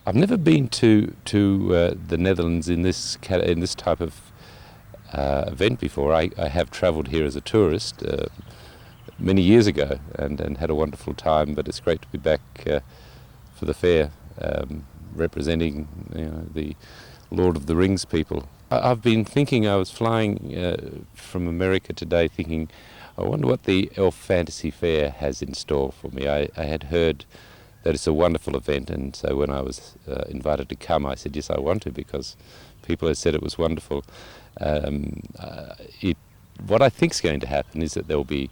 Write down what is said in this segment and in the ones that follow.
I've never been to the Netherlands in this type of event before. I have travelled here as a tourist many years ago and had a wonderful time. But it's great to be back for the fair, representing the Lord of the Rings people. I've been thinking. I was flying from America today, thinking, I wonder what the Elf Fantasy Fair has in store for me. I had heard that it's a wonderful event, and so when I was invited to come, I said yes, I want to, because people had said it was wonderful. What I think is going to happen is that there will be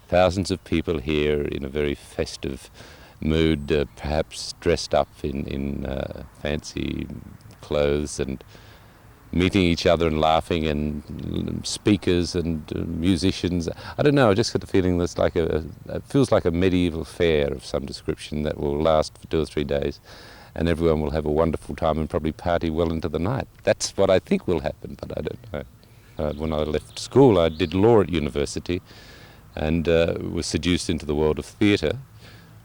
thousands of people here in a very festive mood, perhaps dressed up in fancy clothes and meeting each other and laughing, and speakers and musicians. I don't know, I just got the feeling that it feels like a medieval fair of some description that will last for 2 or 3 days, and everyone will have a wonderful time and probably party well into the night. That's what I think will happen, but I don't know. When I left school, I did law at university and was seduced into the world of theatre,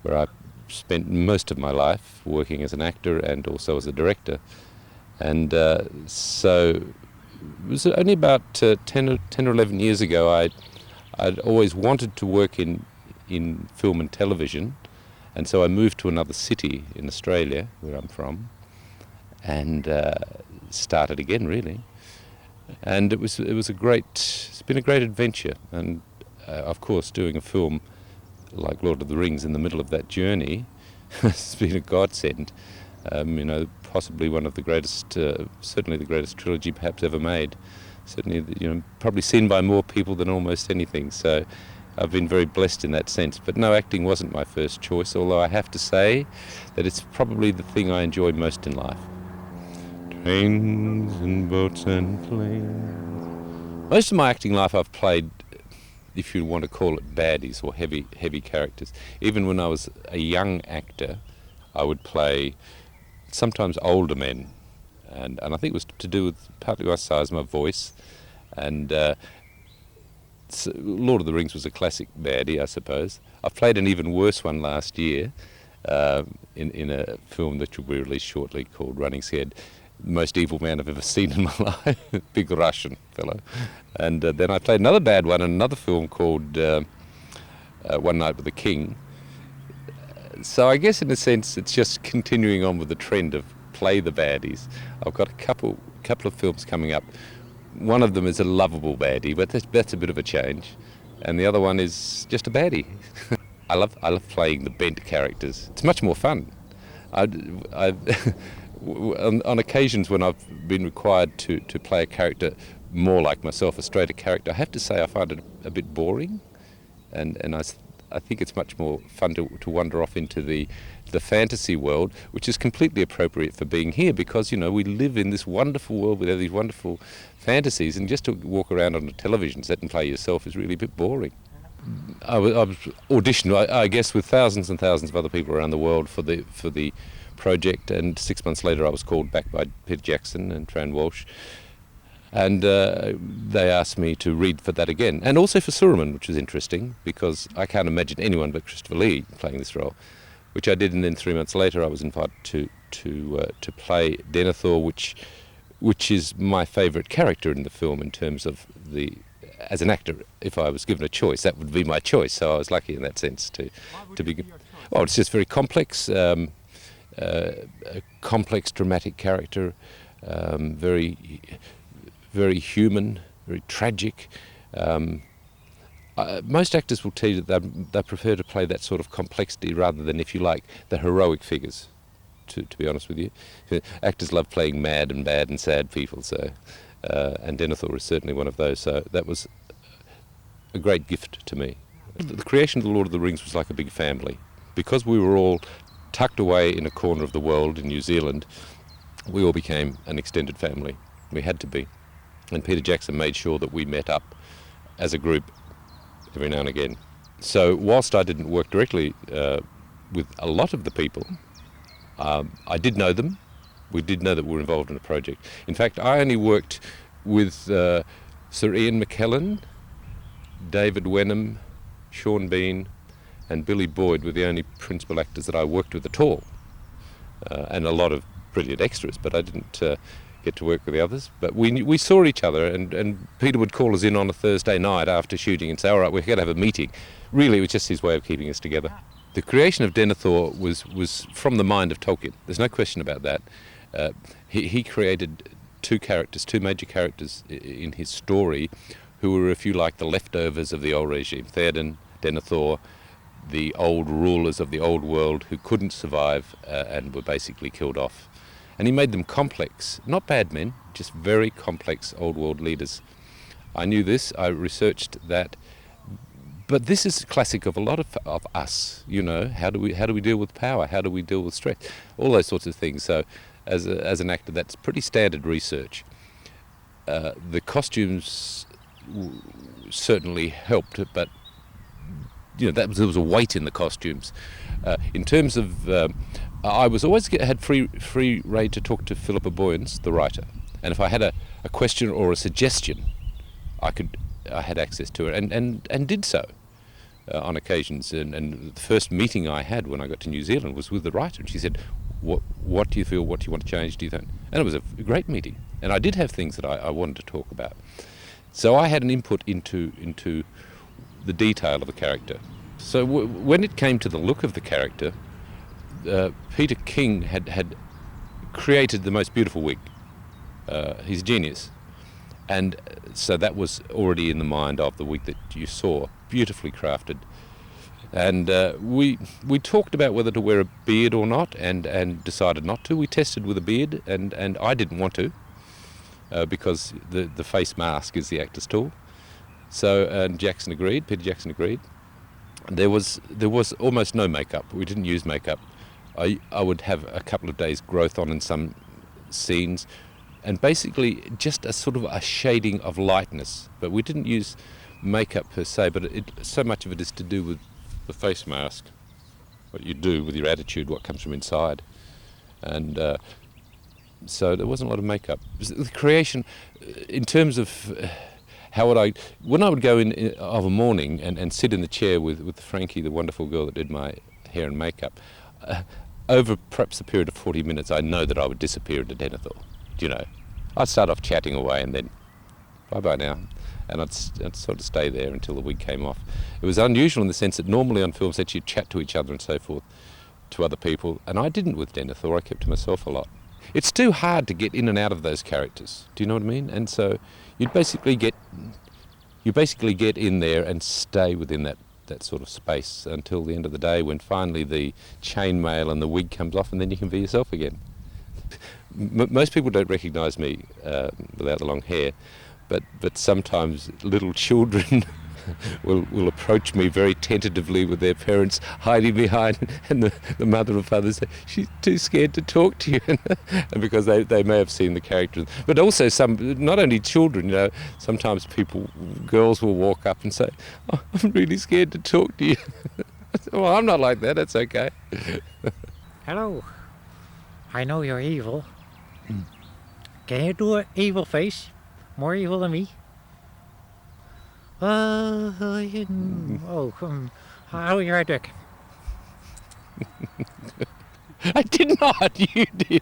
where I spent most of my life working as an actor and also as a director. And so it was only about 10 or 11 years ago I'd always wanted to work in film and television, and so I moved to another city in Australia, where I'm from, and started again, really. And it's been a great adventure, and of course doing a film like Lord of the Rings in the middle of that journey has been a godsend. Possibly one of the greatest, certainly the greatest trilogy perhaps ever made. Certainly, probably seen by more people than almost anything. So I've been very blessed in that sense. But no, acting wasn't my first choice, although I have to say that it's probably the thing I enjoy most in life. Trains and boats and planes. Most of my acting life I've played, if you want to call it, baddies or heavy characters. Even when I was a young actor, I would play sometimes older men, and I think it was to do with partly my size, my voice, and Lord of the Rings was a classic baddie, I suppose. I've played an even worse one last year in a film that will be released shortly called Running Scared. Most evil man I've ever seen in my life, big Russian fellow. And then I played another bad one in another film called One Night with the King. So I guess in a sense it's just continuing on with the trend of play the baddies. I've got a couple of films coming up. One of them is a lovable baddie, but that's a bit of a change, and the other one is just a baddie. I love playing the bent characters. It's much more fun. On occasions when I've been required to play a character more like myself, a straighter character, I have to say I find it a bit boring, and I think it's much more fun to wander off into the fantasy world, which is completely appropriate for being here, because we live in this wonderful world with all these wonderful fantasies, and just to walk around on a television set and play yourself is really a bit boring. I was auditioned, I guess, with thousands and thousands of other people around the world for the project, and 6 months later I was called back by Peter Jackson and Fran Walsh, and they asked me to read for that again, and also for Saruman, which was interesting, because I can't imagine anyone but Christopher Lee playing this role, which I did. And then 3 months later I was invited to play Denethor, which is my favourite character in the film in terms of as an actor. If I was given a choice, that would be my choice, so I was lucky in that sense to be. Well, it's just very complex, a complex dramatic character, very human, very tragic. Most actors will tell you that they prefer to play that sort of complexity rather than, if you like, the heroic figures, to be honest with you. Actors love playing mad and bad and sad people, so and Denethor is certainly one of those, so that was a great gift to me. The creation of the Lord of the Rings was like a big family. Because we were all tucked away in a corner of the world in New Zealand, we all became an extended family. We had to be. And Peter Jackson made sure that we met up as a group every now and again. So whilst I didn't work directly with a lot of the people, I did know them. We did know that we were involved in a project. In fact, I only worked with Sir Ian McKellen, David Wenham, Sean Bean and Billy Boyd were the only principal actors that I worked with at all. And a lot of brilliant extras, but I didn't get to work with the others. But we saw each other, and Peter would call us in on a Thursday night after shooting and say, all right, we're going to have a meeting. Really, it was just his way of keeping us together. The creation of Denethor was from the mind of Tolkien. There's no question about that. He created two major characters in his story, who were, if you like, the leftovers of the old regime. Theoden, Denethor, the old rulers of the old world who couldn't survive and were basically killed off. And he made them complex, not bad men, just very complex old world leaders. I knew this, I researched that. But this is classic of a lot of us, you know. How do we deal with power? How do we deal with stress? All those sorts of things. So, as an actor, that's pretty standard research. The costumes certainly helped, but you know there was a weight in the costumes. In terms of, I was always had free rein to talk to Philippa Boyens, the writer, and if I had a question or a suggestion, I had access to it and did so on occasions. And the first meeting I had when I got to New Zealand was with the writer, and she said, "What do you feel? What do you want to change? Do you think?" And it was a great meeting, and I did have things that I wanted to talk about. So I had an input into the detail of the character. So when it came to the look of the character, Peter King had created the most beautiful wig. He's a genius. And so that was already in the mind of the wig that you saw, beautifully crafted. And we talked about whether to wear a beard or not, and decided not to. We tested with a beard, and I didn't want to, because the face mask is the actor's tool. So and Peter Jackson agreed. There was almost no makeup. We didn't use makeup. I would have a couple of days growth on in some scenes, and basically just a sort of a shading of lightness. But we didn't use makeup per se, but so much of it is to do with the face mask, what you do with your attitude, what comes from inside. And so there wasn't a lot of makeup. The creation, in terms of when I would go in of a morning and sit in the chair with Frankie, the wonderful girl that did my hair and makeup, over perhaps a period of 40 minutes, I know that I would disappear into Denethor. You know, I'd start off chatting away and then bye-bye now, and I'd sort of stay there until the wig came off. It was unusual in the sense that normally on film sets you'd chat to each other and so forth, to other people, and I didn't with Denethor. I kept to myself a lot. It's too hard to get in and out of those characters. Do you know what I mean? And so you basically get in there and stay within that sort of space until the end of the day, when finally the chainmail and the wig comes off, and then you can be yourself again. Most people don't recognise me without the long hair, but sometimes little children will approach me very tentatively with their parents hiding behind, and the mother or father say, "She's too scared to talk to you," and because they may have seen the character. But also not only children, you know, sometimes girls will walk up and say, "Oh, I'm really scared to talk to you." I say, "Well, I'm not like that, it's okay." Hello, I know you're evil. Can you do an evil face? More evil than me? How are you, Dick? I did not, you did.